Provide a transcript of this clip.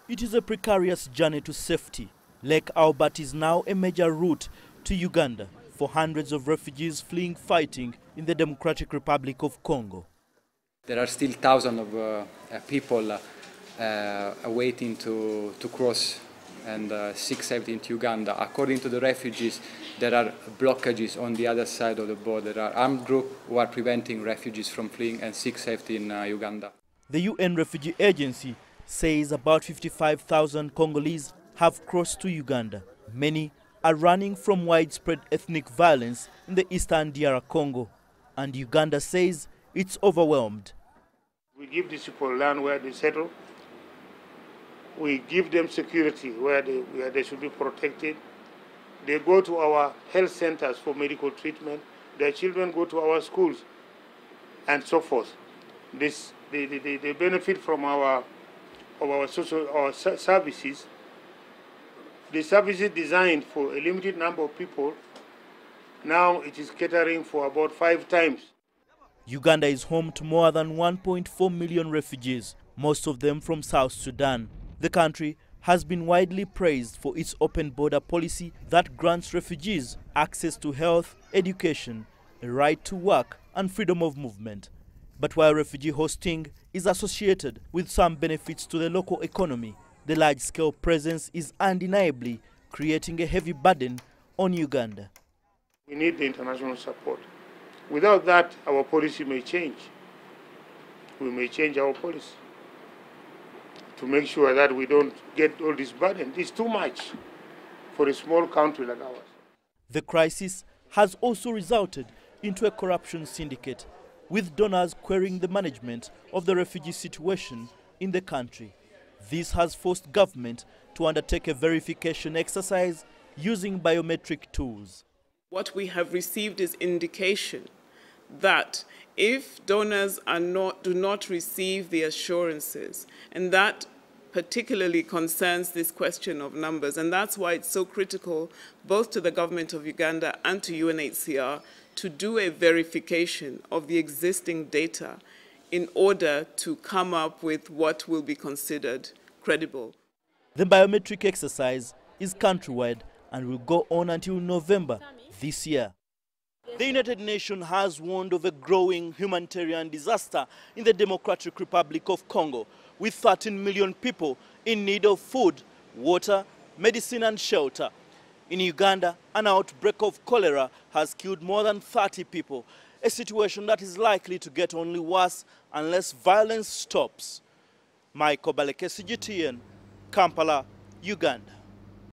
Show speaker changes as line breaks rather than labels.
It is a precarious journey to safety. Lake Albert is now a major route to Uganda for hundreds of refugees fleeing fighting in the Democratic Republic of Congo.
There are still thousands of people waiting to cross and seek safety into Uganda. According to the refugees, there are blockages on the other side of the border. There are armed groups who are preventing refugees from fleeing and seek safety in Uganda.
The UN Refugee Agency says about 55,000 Congolese have crossed to Uganda. Many are running from widespread ethnic violence in the eastern DR Congo, and Uganda says it's overwhelmed.
We give these people land where they settle. We give them security where they should be protected. They go to our health centers for medical treatment. Their children go to our schools and so forth. They benefit from our social services. The services designed for a limited number of people, now it is catering for about 5 times.
Uganda is home to more than 1.4 million refugees, most of them from South Sudan. The country has been widely praised for its open border policy that grants refugees access to health, education, a right to work, and freedom of movement. But while refugee hosting is associated with some benefits to the local economy, the large-scale presence is undeniably creating a heavy burden on Uganda.
We need the international support. Without that, our policy may change. We may change our policy to make sure that we don't get all this burden. It's too much for a small country like ours.
The crisis has also resulted into a corruption syndicate, with donors querying the management of the refugee situation in the country. This has forced government to undertake a verification exercise using biometric tools.
What we have received is indication that if donors do not receive the assurances, and that particularly concerns this question of numbers, and that's why it's so critical both to the government of Uganda and to UNHCR to do a verification of the existing data in order to come up with what will be considered credible.
The biometric exercise is countrywide and will go on until November this year. The United Nations has warned of a growing humanitarian disaster in the Democratic Republic of Congo, with 13 million people in need of food, water, medicine and shelter. In Uganda, an outbreak of cholera has killed more than 30 people, a situation that is likely to get only worse unless violence stops. Baleke, CGTN, Kampala, Uganda.